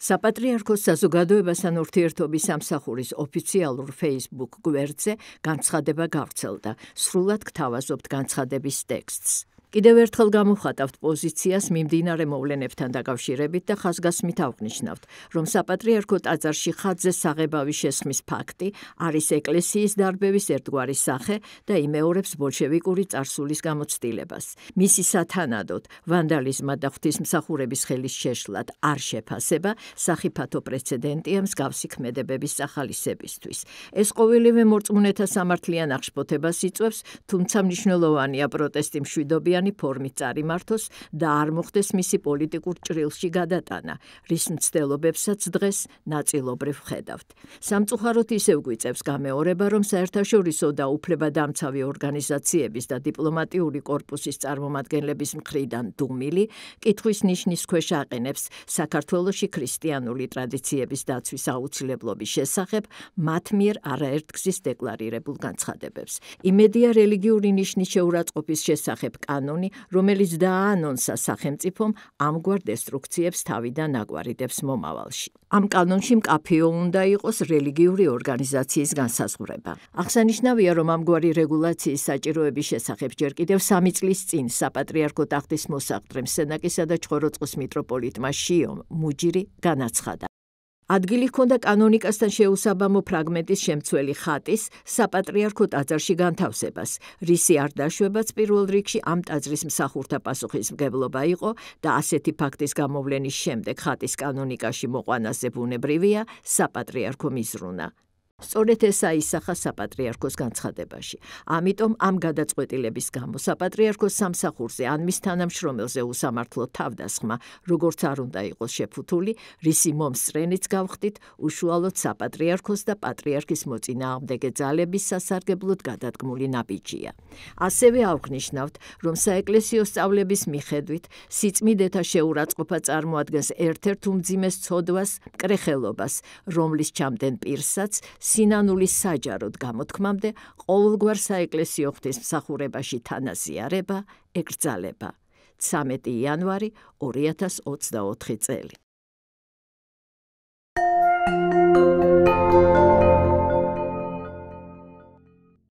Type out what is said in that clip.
საპატრიარქოს საზოგადოებასთან ურთიერთობის სამსახურის ოფიციალურ Facebook გვერდზე განცხადება გავრცელდა. სრულად გთავაზობთ განცხადების ტექსტს. კიდევ ერთხელ გამოვხატავთ პოზიციას მიმდინარე მოვლენებთან დაკავშირებით და ხაზგასმით აღვნიშნავთ, რომ საპატრიარქო ტაძარში ხატზე საღებავის შესხმის ფაქტი არის ეკლესიის დარბევის ერთგვარი სახე და იმეორებს ბოლშევიკური წარსულის გამოცდილებას. მისი სათანადოდ ვანდალიზმად და ღვთისმსახურების ხელის შეშლად არ შეფასება სახიფათო პრეცედენტია მსგავსი ქმედებების სახალისებისთვის. ეს ყოველივე მორწმუნეთა სამართლიან აღშფოთებას იწვევს, თუმცა მნიშვნელოვანია პროტესტი მშვიდობიანი ფორმით წარიმართოს და არ მოხდეს მისი პოლიტიკურ ჭრილში გადატანა, რის მცდელობებსაც დღეს ნაწილობრივ ვხედავთ. სამწუხაროდ ისევ გვიწევს გამეორება, რომ საერთაშორისო და უფლებადამცავი ორგანიზაციების და დიპლომატიური კორპუსის წარმომადგენლების მხრიდან დუმილი კითხვის ნიშნის ქვეშ აყენებს საქართველოში ქრისტიანული ტრადიციების დაცვის აუცილებლობის შესახებ მათ მიერ არაერთგზის დეკლარირებულ განცხადებებს. იმედია რელიგიური ნიშნის შეურაცხყოფის შესახებ რომელიც დააანონსა სახელმწიფომ ამგვარ დესტრუქციებს თავიდან აგვარიდებს მომავალში. ამ კანონში მკაფიო უნდა იყოს რელიგიური ორგანიზაციის განსაზღვრება. აღსანიშნავია, რომ ამგვარი რეგულაციის საჭიროების შესახებ ჯერ კიდევ 3 წლის წინ საპატრიარქო ტახტის მოსაყდრემ სენაკისა და ჩხოროწყუს მიტროპოლიტმა შიომ მუჯირი განაცხადა. ადგილი ჰქონდა კანონიკასთან შეუსაბამო ფრაგმენტის შემცველი ხატის საპატრიარქო ტაძარში განთავსებას, რისი არ დაშვებაც პირველ რიგში ამ ტაძრის მსახურთა პასუხისმგებლობა იყო და ასეთი ფაქტის გამოვლენის შემდეგ ხატის კანონიკაში მოყვანაზე ბუნებრივია საპატრიარქო მიზრუნა. სწორედ ესა ისახა საპატრიარქოს განცხადებაში. ამიტომ ამ გადაწყვეტილების გამო საპატრიარქოს სამსახურზე ან მის თანამშრომელზე უსამართლო თავდასხმა, როგორც არ უნდა იყოს შეფუთული, რისი მომსწრენიც გავხდით უშუალოდ საპატრიარქოს და პატრიარქის მოწინააღმდეგე ძალების სასარგებლოდ გადადგმული ნაბიჯია. ასევე აღვნიშნავთ, რომ საეკლესიო სწავლების მიხედვით სიწმიდეთა შეურაცხყოფა წარმოადგენს ერთ-ერთ უმძიმეს ცოდვას, მკრეხელობას, რომლის ჩამდენ პირსაც სინანულის საჯაროდ გამოთქმამდე ყოველგვარ საეკლესიო ღვთისმსახურებაში თანაზიარება ეკრძალება. 13 იანვარი 2024 წელი.